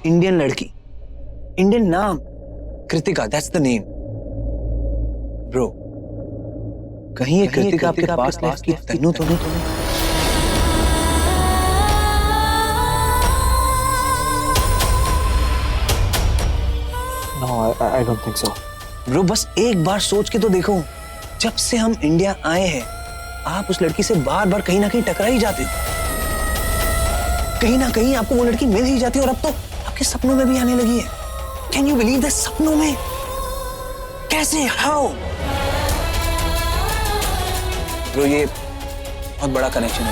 Indian लड़की, Indian नाम, Kritika, that's the name. Bro, कहीं ये कृतिका आपके पास लाइफ की तन्नू तो नहीं? No, I don't think so. Bro, बस एक बार सोच के तो देखो, जब से हम इंडिया आए हैं आप उस लड़की से बार बार कहीं ना कहीं टकरा ही जाते हो, कहीं ना कहीं आपको वो लड़की मिल ही जाती है, और अब तो आपके सपनों में भी आने लगी है। Can you believe this? सपनों में? कैसे? हाउ? ब्रो, ये बहुत बड़ा कनेक्शन है,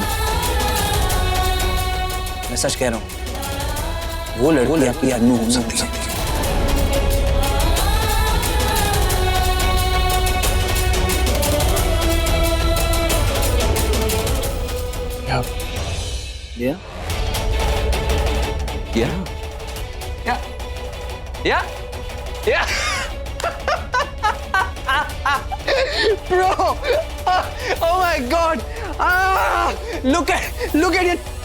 मैं सच कह रहा हूं, वो लड़की आपकी अनु हो सकती है। Yeah. Yeah. Yeah. Yeah. Yeah. Bro, oh my God! Look at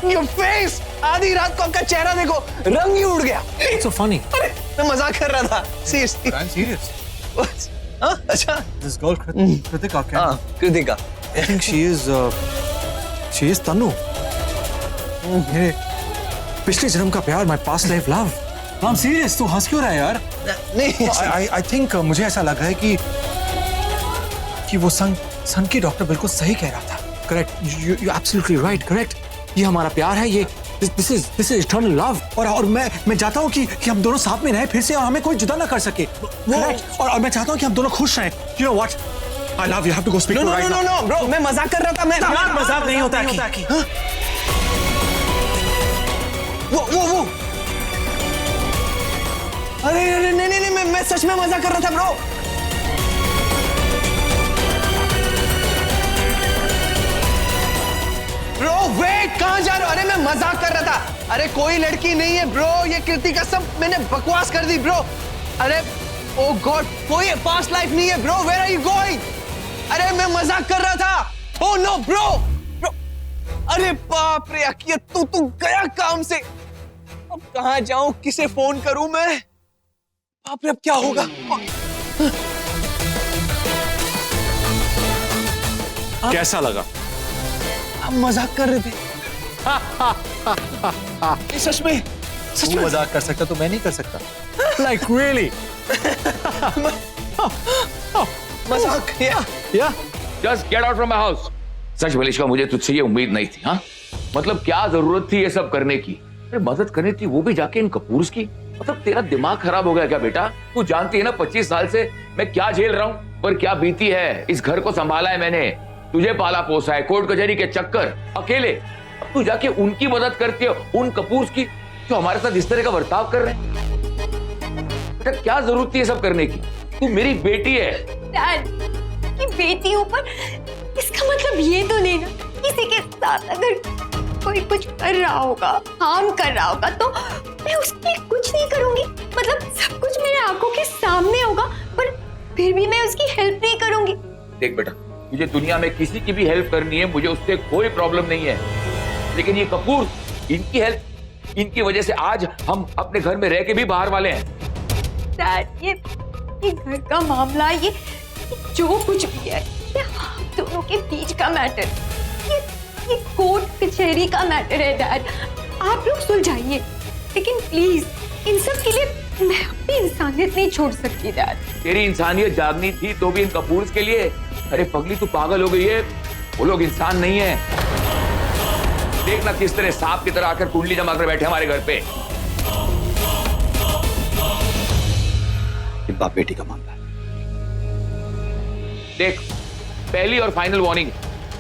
your face. आधी रात को आपका चेहरा देखो, रंग ही उड़ गया। It's so funny. अरे, मैं मजाक कर रहा था, seriously. I'm serious. हाँ, अच्छा। This girl Kritika. हाँ, Kritika. I think she is Tanu. मेरे पिछले जन्म का प्यार, my past life love. I'm serious. तू हंस क्यों रहा है यार? नहीं, I think मुझे ऐसा लग रहा है कि वो सन की डॉक्टर बिल्कुल सही कह रहा था. Correct. You absolutely right. Correct. ये हमारा प्यार है, ये this is eternal love. और मैं चाहता हूँ कि हम दोनों साथ में रहें फिर से और हमें कोई जुदा ना कर सके. Correct. और मैं चाहता हूँ कि हम दोनों खुश रहें. You know what? I love you. You have to go speak to her right now. No, bro. मैं मजाक कर रहा था. मैं मजाक नहीं होता कि. वो अरे नहीं, मैं सच में मजाक कर रहा था, ब्रो। ब्रो वेट, कहां जा रहे हो? अरे मैं मजाक कर रहा था। अरे कोई लड़की नहीं है ब्रो, ये कृतिका, सब मैंने बकवास कर दी ब्रो। अरे ओ गॉड, कोई पास्ट लाइफ नहीं है bro. Where are you going? अरे मैं मजाक कर रहा था। Oh no bro. अरे बाप रे अकिया, तू गया काम से। अब कहां जाऊं, किसे फोन करूं मैं? बाप रे, अब क्या होगा? कैसा लगा? आप मजाक कर रहे थे? सच में मजाक कर सकता तो मैं नहीं कर सकता. Like really? मजाक? Yeah. Just get out from my house. Such bullish का मुझे तुझसे ये उम्मीद नहीं थी. हाँ, मतलब क्या जरूरत थी ये सब करने की? मदद करनी थी, वो भी जाके इन कपूर्स की. मतलब तेरा दिमाग खराब हो गया क्या बेटा? तू जानती है ना 25 साल से मैं क्या झेल रहा हूँ, पर क्या बीती है. इस घर को संभाला है मैंने, तुझे पाला पोसा है, कोर्ट कचहरी के चक्कर अकेले. अब तू जाके उनकी मदद करती है, उन कपूर्स की, जो हमारे साथ इस तरह का बर्ताव कर रहे हैं. बेटा क्या जरूरत थी ये सब करने की? तू मेरी बेटी है. डैड, कि बेटी हो, पर इसका मतलब ये तो नहीं ना किसी के साथ अगर कोई कुछ कर रहा होगा, हार्म कर रहा होगा, तो मैं उसकी कुछ नहीं करूंगी. मतलब सब कुछ मेरे आंखों के सामने होगा, पर फिर भी मैं उसकी हेल्प नहीं करूंगी. देख बेटा, मुझे दुनिया में किसी की भी हेल्प करनी है, मुझे उससे कोई प्रॉब्लम नहीं है, लेकिन ये कपूर, इनकी हेल्प, इनकी वजह से आज हम अपने घर में रह के भी बाहर वाले हैं. डैड, ये घर का मामला, ये जो कुछ भी है, ये हम दोनों के बीच का मैटर, ये कोर्ट कचहरी का मैटर है. डैड, आप लोग सुलझाइए, लेकिन प्लीज इन सब के लिए मैं अपनी इंसानियत नहीं छोड़ सकती. डैड, तेरी इंसानियत जागनी थी तो भी इन कपूर्स के लिए. अरे पगली, तू पागल हो गई है, वो लोग इंसान नहीं है. देखना किस तरह सांप की तरह आकर कुंडली जमा कर बैठे हमारे घर पे. बाप बेटी का मामला है. देख, पहली और फाइनल वार्निंग,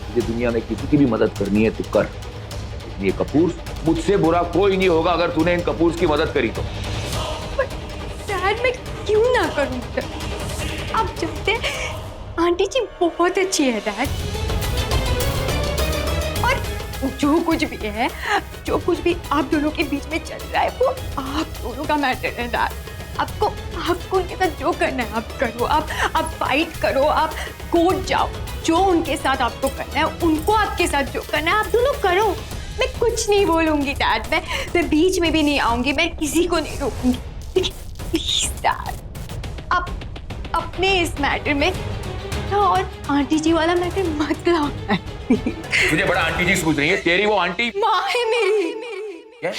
मुझे दुनिया में किसी की भी मदद करनी है तो कर. ये कपूर, मुझसे बुरा कोई नहीं होगा अगर तूने इन कपूर की मदद करी तो. डैड, मैं क्यों ना करूं? आप जानते हैं आंटी जी बहुत अच्छी है डैड, और जो कुछ भी है, जो कुछ भी आप दोनों के बीच में चल रहा है, वो आप दोनों का मैटर है डैड. आपको उनके साथ जो करना है आप करो. आप फाइट करो, आप कोर्ट जाओ, जो उनके साथ आपको करना है, उनको आपके साथ जो करना है आप दोनों करो. मैं कुछ नहीं बोलूंगी डैड। मैं बीच में भी नहीं आऊंगी, मैं किसी को नहीं रोकूंगी। प्लीज डैड, आप अपने इस मैटर में और आंटी जी वाला मैटर मत लाओ। मुझे बड़ा आंटी जी सोच रही है, तेरी वो आंटी माँ है मेरी। क्या?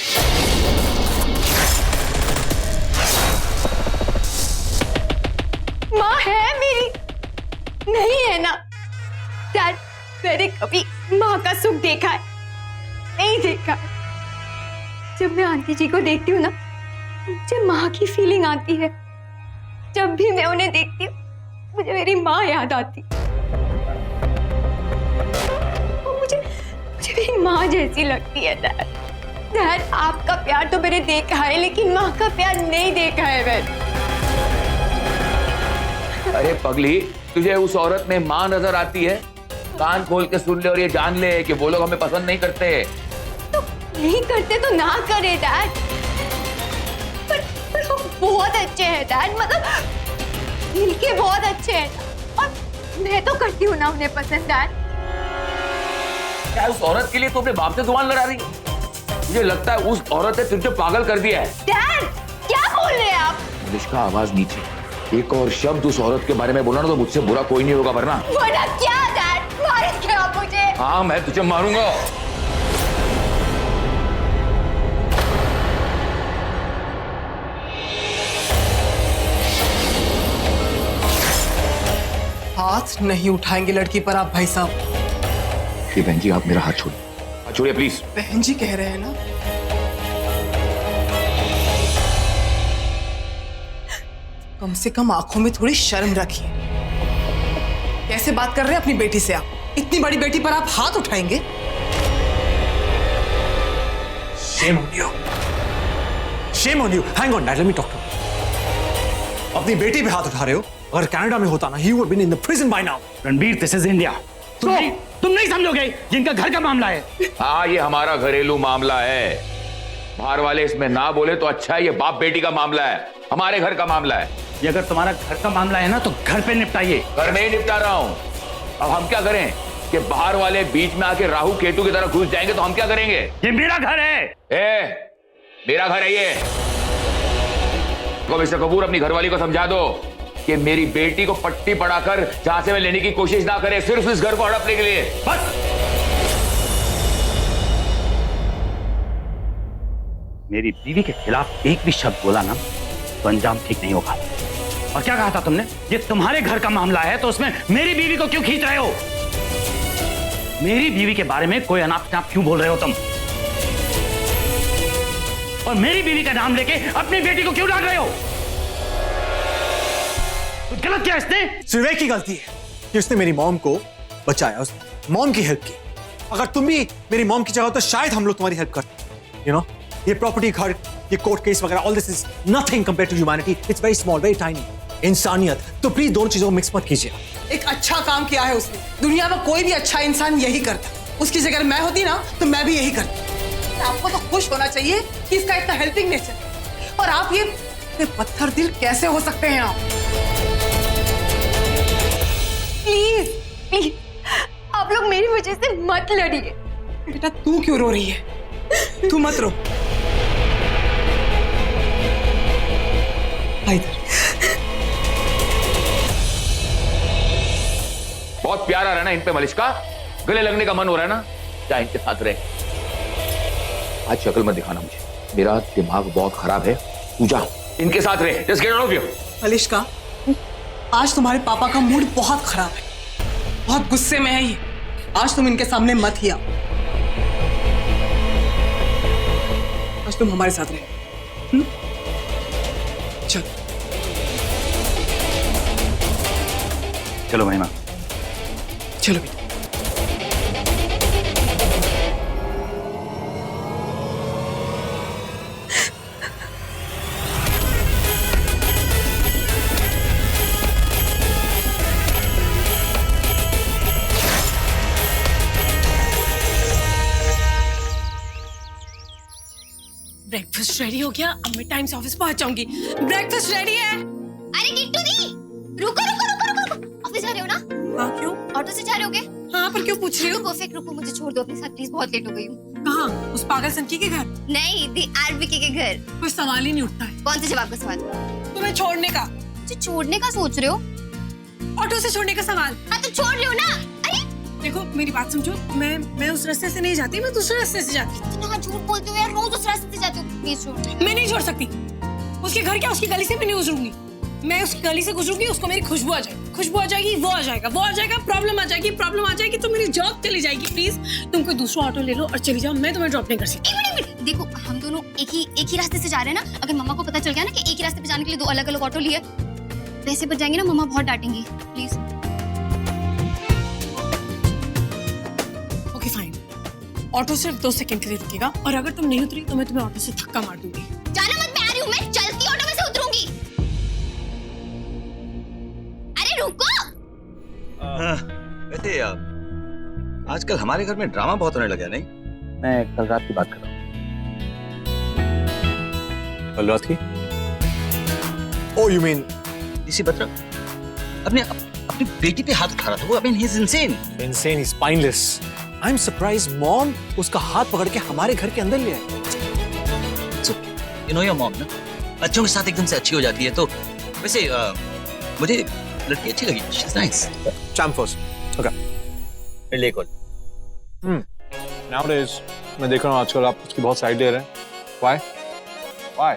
माँ है मेरी, नहीं है ना डैड? मैंने कभी माँ का सुख देखा है? नहीं देखा। जब मैं आंटी जी को देखती हूँ ना, मुझे माँ की फीलिंग आती है। जब भी मैं उन्हें देखती हूँ, मुझे मेरी माँ याद आती। वो मुझे मेरी माँ जैसी लगती है डैड। डैड, आपका प्यार तो मैंने देखा है, लेकिन माँ का प्यार नहीं देखा है मैंने। अरे पगली, तुझे उस औरत में माँ नजर आती है? कान खोल के सुन ले और ये जान ले कि वो लोग हमें पसंद नहीं करते। तो नहीं करते तो ना करे डैड। पर वो बहुत अच्छे हैं डैड, मतलब दिल के बहुत अच्छे हैं। और मैं तो करती हूँ ना उन्हें पसंद डैड। क्या उस औरत के लिए तू अपने बाप से जुबान लड़ा रही? मुझे लगता है उस औरत ने तुझे पागल कर दिया है। डैड, क्या बोल रहे हैं आप? मलिष्का, आवाज नीचे। एक और शब्द उस औरत के बारे में बोला ना तो मुझसे बुरा कोई नहीं होगा, वरना क्या डैड? मारेंगे आप मुझे? हाँ, मैं तुझे मारूंगा। हाथ नहीं उठाएंगे लड़की पर आप भाई साहब। ये बहन जी, आप मेरा हाथ छोड़िए, हाथ छोड़िए प्लीज। बहन जी कह रहे हैं ना। कम से कम आंखों में थोड़ी शर्म रखिए। कैसे बात कर रहे हैं अपनी बेटी से आप? इतनी बड़ी बेटी पर आप हाथ उठाएंगे? Shame on you. Shame on you. Hang on, Dad. Let me talk to you. अपनी बेटी पे हाथ उठा रहे हो? अगर कनाडा में होता ना, he would have been in the prison by now. Ranbir, this is India. तुम नहीं समझोगे, जिनका घर का मामला है। हाँ, ये हमारा घरेलू मामला है। बाहर वाले इसमें ना बोले तो अच्छा है, ये बाप बेटी का मामला है, हमारे घर का मामला है। ये अगर तुम्हारा घर का मामला है ना तो घर पे निपटाइए। घर में ही निपटा रहा हूँ। अब हम क्या करें कि बाहर वाले बीच में आके राहु केतु की तरह घुस जाएंगे तो हम क्या करेंगे? ये मेरा घर है। मेरा घर है ये। तो मिस्टर कपूर, अपनी घरवाली को समझा दो कि मेरी बेटी को पट्टी पड़ाकर जहां से मैं लेने की कोशिश ना करे, सिर्फ इस घर को हड़पने के लिए। बस। मेरी बीवी के खिलाफ एक भी शब्द बोला ना तो अंजाम ठीक नहीं होगा। और क्या कहा था तुमने? ये तुम्हारे घर का मामला है तो उसमें मेरी बीवी को क्यों खींच रहे हो? मेरी बीवी के बारे में कोई अनाप शनाप क्यों बोल रहे हो तुम? और मेरी बीवी का नाम लेके अपनी बेटी को क्यों डांट रहे हो? कुछ गलत किया इसने? विवेक की गलती है कि उसने मेरी मॉम को बचाया, उसने मॉम की हेल्प की। अगर तुम भी मेरी मॉम की जगह हो तो शायद हम लोग तुम्हारी हेल्प करते। यू नो, ये प्रॉपर्टी, घर, ये कोर्ट केस वगैरह, all this is nothing compared to humanity. It's very small, very tiny. इंसानियत। तो प्लीज दोनों चीजों को मिक्स मत कीजिए। एक अच्छा काम किया है उसने। दुनिया में कोई भी अच्छा इंसान यही करता। उसकी जगह मैं होती ना तो मैं भी यही करती। आपको तो खुश होना चाहिए कि इसका इतना हेल्पिंग नेचर है। और आप ये पत्थर दिल कैसे हो सकते हैं आप? प्लीज प्लीज, आप लोग मेरी वजह से मत लड़िए। बेटा, तू क्यों रो रही है? तू मत रो। इधर। बहुत प्यार आ रहा है ना इन पे मलिष्का, गले लगने का मन हो रहा है ना, क्या इनके साथ रहे। आज शक्ल मत दिखाना मुझे, मेरा दिमाग बहुत खराब है। तू जा, इनके साथ रहे। Just get out of here. Malishka, आज तुम्हारे पापा का मूड बहुत खराब है, बहुत गुस्से में है ये। आज तुम इनके सामने मत ही आओ। आज तुम हमारे साथ रहे। चलो चलो महिमा, चलो बेटा। ब्रेकफास्ट रेडी हो गया। अब मैं टाइम से ऑफिस पहुंच जाऊंगी। ब्रेकफास्ट रेडी है। अरे किट्टू दी, रुको रुको रुको रुको। ऑफिस जा रहे हो ना? हाँ, क्यों? ऑटो से जा रहे होगे? हाँ, पर क्यों पूछ रही हो? परफेक्ट, रुको, मुझे छोड़ दो अपने साथ प्लीज, बहुत लेट हो गई हूँ। कहाँ? उस पागल संकी के घर? नहीं, दी आरबीके के घर। कोई सवाल ही नहीं उठता है। कौन से जवाब का सवाल? तुम्हें छोड़ने का। मुझे छोड़ने का सोच रहे हो? ऑटो से छोड़ने का सवाल। हाँ तो छोड़ रहे हो ना। अरे देखो मेरी बात समझो, मैं उस रास्ते से नहीं जाती, मैं दूसरे रास्ते से जाती। इतना झूठ बोलते हो यार, रोज उस रास्ते से जाते हो। प्लीज छोड़ दो। मैं नहीं छोड़ सकती। उसके घर क्या, उसकी गली से भी नहीं गुजरूंगी। मैं उसकी गली से गुजरूंगी, उसको मेरी खुशबू आ जाएगी, खुशबू आ जाएगी, वो आ जाएगा, वो आ जाएगा, प्रॉब्लम आ जाएगी, प्रॉब्लम आ जाएगी तो मेरी जॉब चली जाएगी। प्लीज तुम कोई दूसरा ऑटो ले लो और चली जाओ, मैं तुम्हें ड्रॉप नहीं कर सकती। एक मिनट, देखो हम दोनों एक ही रास्ते से जा रहे हैं ना। अगर मम्मा को पता चल गया ना कि एक ही रास्ते पे जाने के लिए दो अलग अलग ऑटो लिए, पैसे बच जाएंगे ना, मम्मा बहुत डांटेंगी। प्लीज। ओके फाइन, ऑटो सिर्फ 2 सेकंड के लिए रुकेगा और अगर तुम नहीं उतरी तो मैं तुम्हें ऑटो से धक्का मार दूंगी। जाना मत, मैं आ रही हूँ, मैं चलती ऑटो में से उतरूंगी। अरे रुको। वैसे आजकल हमारे घर में ड्रामा बहुत होने लगा, नहीं? मैं कल रात की बात कर रहा हूँ। कल रात की? Oh, you mean इसी बत्रा अपनी बेटी पे हाथ उठा रहा था वो। I mean, he's insane. insane, he's spineless. I'm surprised mom उसका हाथ पकड़ के हमारे घर के अंदर ले आई। So, you know your mom ना, बच्चों के साथ एकदम से अच्छी हो जाती है। तो वैसे मुझे लड़की अच्छी लगी। She's nice. Champ first. Okay. ले कॉल। Nowadays मैं देख रहा हूँ आजकल आप उसकी बहुत साइड ले रहे हैं। Why? Why?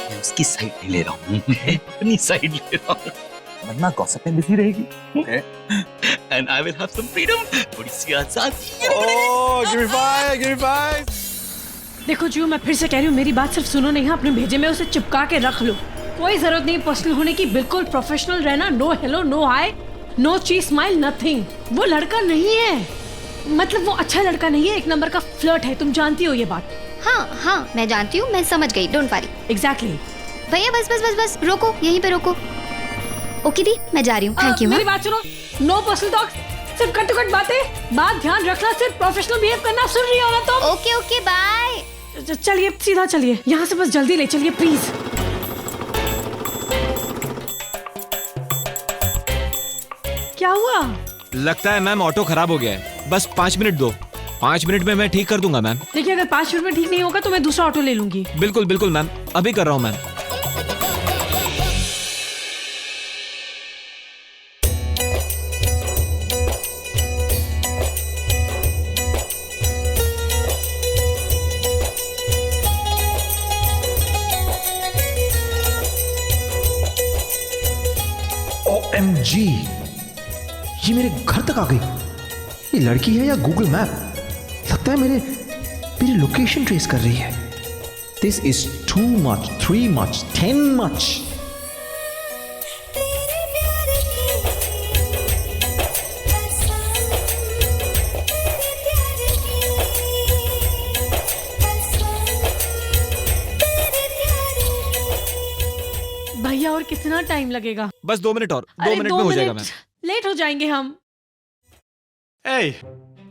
मैं उसकी साइड नहीं ले रहा हूँ, मैं अपनी साइड ले रहा हूँ। वरना गॉसिप में बिजी रहेगी। Okay. And I will have some freedom. थोड़ी सी आजादी। Oh, give me five, give me five. देखो जियो, मैं फिर से कह रही हूँ, मेरी बात सिर्फ सुनो नहीं, अपने भेजे में उसे चिपका के रख लो। कोई जरूरत नहीं पर्सनल होने की, बिल्कुल प्रोफेशनल रहना। नो हेलो, नो हाय, नो चीज स्माइल, नथिंग। वो लड़का नहीं है, मतलब वो अच्छा लड़का नहीं है, एक नंबर का फ्लर्ट है, तुम जानती हो ये बात। हाँ मैं जानती हूँ, मैं समझ गई, डोंट वरी। एग्जैक्टली। भैया बस रोको, यहीं पे रोको। ओके दी, मैं जा रही हूँ, थैंक यू। मेरी बात सुनो, नो पर्सनल टॉक, सिर्फ कट टू कट बातें, बात ध्यान रखना, सिर्फ प्रोफेशनल बिहेव करना। सुन रही हो ना तुम? Okay bye. चलिए सीधा चलिए, यहाँ से बस जल्दी ले चलिए प्लीज। क्या हुआ? लगता है मैम ऑटो खराब हो गया है, बस 5 मिनट दो। 5 मिनट में मैं ठीक कर दूंगा मैम। देखिए अगर 5 मिनट में ठीक नहीं होगा तो मैं दूसरा ऑटो ले लूंगी। बिल्कुल बिल्कुल मैम, अभी कर रहा हूँ मैम। OMG, ये मेरे घर तक आ गई। ये लड़की है या गूगल मैप? लगता है मेरी लोकेशन ट्रेस कर रही है। This is 2 much, 3 much, 10 much। भैया और कितना टाइम लगेगा? बस 2 मिनट और, 2 अरे मिनट 2 में हो जाएगा मिनट मैम। लेट हो जाएंगे हम। Hey,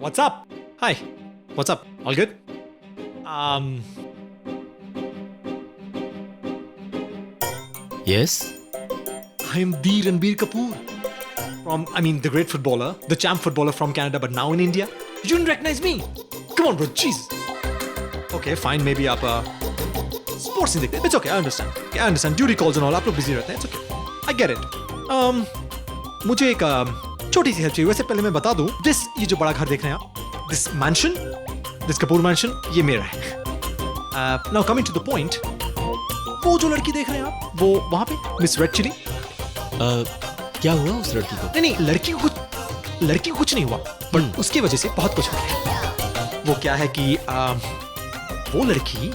what's up? Hi, what's up? All good? Yes, I am the Ranbir Kapoor the great footballer, the champ footballer from Canada, but now in India. You didn't recognize me? Come on, bro, jeez. Okay, fine, maybe आप sports नहीं देखते. It's okay, I understand. Duty calls and all, आप लोग busy रहते हैं. It's okay, I get it. मुझे एक छोटी सी हेल्प चाहिए। वैसे पहले मैं बता दूं, ये जो बड़ा घर देख रहे हैं आप, this mansion, this Kapoor mansion, ये मेरा है। Now coming to the point, वो जो लड़की देख रहे हैं आप, वो वहाँ पे मिस रेड चिली। क्या हुआ उस लड़की को? नहीं, लड़की को कुछ नहीं हुआ, पर उसकी वजह से बहुत कुछ हो गया। वो क्या है कि वो लड़की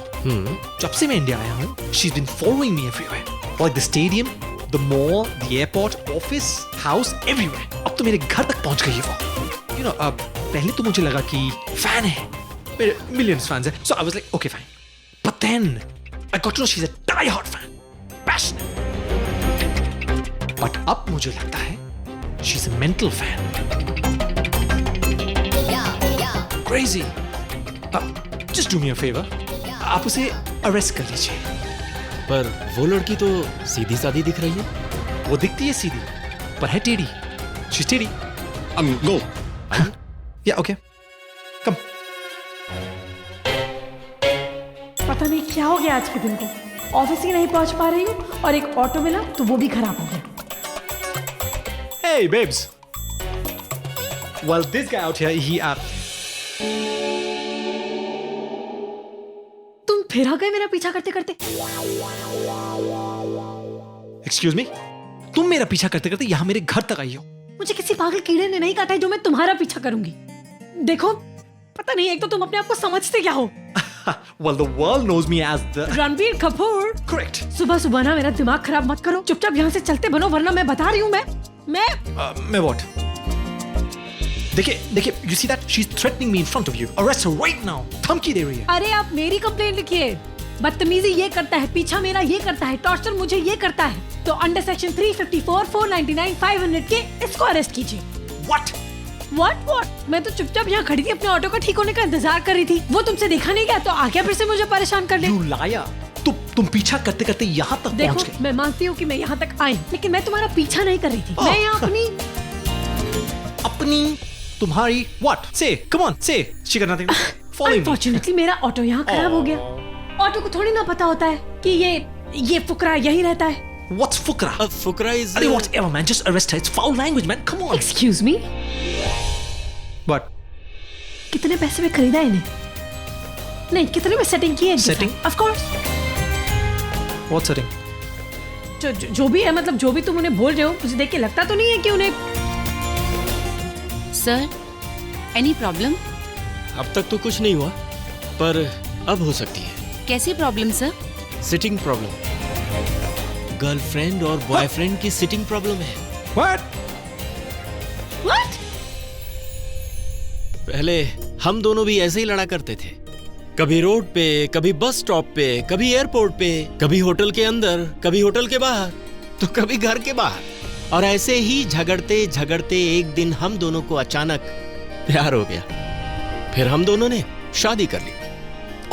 जब से मैं इंडिया आया हूँ, she's been following me everywhere, like the stadium, the mall, the airport, office, house, everywhere. अब तो मेरे घर तक पहुंच गई है वो। You know, पहले तो मुझे लगा कि फैन है, मेरे millions fans है, so I was like, okay, fine. But then I got to know she's a die-hard fan, passionate. But अब मुझे लगता है she's a mental fan. Crazy. Just do me a favor. आप उसे arrest कर लीजिए। पर वो लड़की तो सीधी सादी दिख रही है। वो दिखती है सीधी, पर है टेढ़ी। She's टेढ़ी। Go. Yeah, okay. Come. पता नहीं क्या हो गया आज के दिन को, ऑफिस ही नहीं पहुंच पा रही हूँ और एक ऑटो मिला तो वो भी खराब हो गया। Hey, babes. Well, this guy out here, तुम फिर आ गए मेरा पीछा करते करते। excuse me? तुम मेरा पीछा करते करते यहाँ मेरे घर तक आई हो। मुझे किसी पागल कीड़े ने नहीं काटा है जो मैं तुम्हारा पीछा करूंगी। देखो, पता नहीं, एक तो तुम अपने आप को समझते क्या हो। Well, the world knows me as the... Ranbir Kapoor. Correct. सुबह सुबह ना मेरा दिमाग खराब मत करो, चुपचाप यहाँ से चलते बनो, वरना मैं बता रही हूँ मैं what? देखिए, you see that? She's threatening me in front of you. Arrest her right now. धमकी दे रही है। अरे आप मेरी कंप्लेंट लिखिए। बदतमीजी ये करता है, पीछा मेरा ये करता है, टॉर्चर मुझे ये करता है, तो अंडर सेक्शन 354, 499, 500 के इसको अरेस्ट कीजिए। What? मैं तो चुपचाप यहाँ खड़ी थी, अपने ऑटो का ठीक होने का इंतजार कर रही थी। वो तुमसे देखा नहीं गया तो आ गया फिर से मुझे परेशान कर ले। You liar. तुम पीछा करते करते यहाँ तक देखो, पहुँच गई। मैं मानती हूँ कि मैं यहाँ तक आई, लेकिन मैं तुम्हारा पीछा नहीं कर रही थी। मैं यहाँ अपनी तुम्हारी what? Say, come on, say. She got nothing. Follow me. Unfortunately मेरा ऑटो यहाँ खराब हो गया। ऑटो को थोड़ी ना पता होता है कि ये फुकरा यही रहता है। What's fukra? फुकरा इज अरे whatever man, just arrest her. It's foul language man. Come on. Excuse me, What? कितने पैसे में खरीदा इन्हें? नहीं, कितने में सेटिंग की है? Setting? Of course. What setting? जो भी है, मतलब जो भी तुम उन्हें बोल रहे हो, मुझे देख के लगता तो नहीं है कि उन्हें। Sir, any problem? अब तक तो कुछ नहीं हुआ, पर अब हो सकती है। कैसी problem sir? Sitting problem. Girlfriend और बॉयफ्रेंड की सिटिंग प्रॉब्लम है। What? पहले हम दोनों भी ऐसे ही लड़ा करते थे, कभी रोड पे, कभी बस स्टॉप पे, कभी एयरपोर्ट पे, कभी होटल के अंदर, कभी होटल के बाहर, तो कभी घर के बाहर। और ऐसे ही झगड़ते झगड़ते एक दिन हम दोनों को अचानक प्यार हो गया। फिर हम दोनों ने शादी कर ली।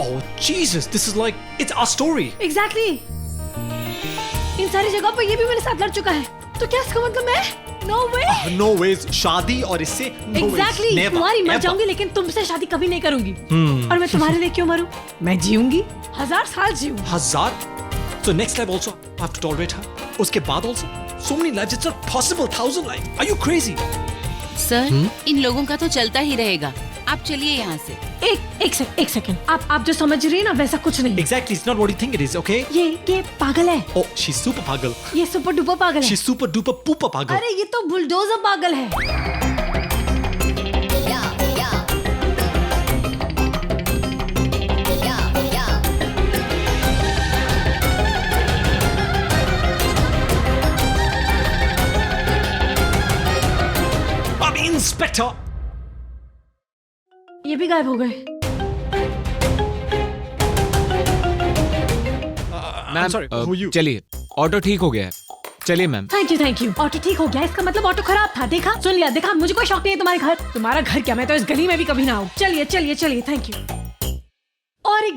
Oh Jesus, this is like it's our story. Exactly. इन सारी जगह पर ये भी मेरे साथ लड़ चुका है, तो क्या इसका मतलब मैं? नो वे। No ways. शादी और इससे no ways. एग्जैक्टली। Never, तुम्हारी मर ever. जाऊंगी, लेकिन तुमसे शादी कभी नहीं करूंगी। और मैं तुम्हारे लिए क्यों मरूं? मैं जीऊंगी, 1000 साल जीऊंगी। 1000? So next life also I have to tolerate her. उसके बाद also so many lives. It's not possible. 1000 lives. Are you crazy? Sir, इन लोगों का तो चलता ही रहेगा। आप चलिए यहाँ से। एक सेकंड। आप जो समझ रही है ना, वैसा कुछ नहीं। Exactly. It's not what you think it is. Okay? ये पागल है। Oh, she's super pagal. ये सुपर डुपर पागल है। She's super duper pooper pagal. अरे ये तो बुलडोजर पागल है। Inspector. ये भी गायब हो गए। Ma'am, sorry, who are you? चलिए, ऑटो ठीक हो गया है। चलिए मैम। Thank you. ऑटो ठीक हो गया, इसका मतलब ऑटो खराब था। देखा, सुन लिया, देखा, मुझे कोई शौक नहीं है तुम्हारा घर क्या, मैं तो इस गली में भी कभी ना आऊं। चलिए, थैंक यू। और एक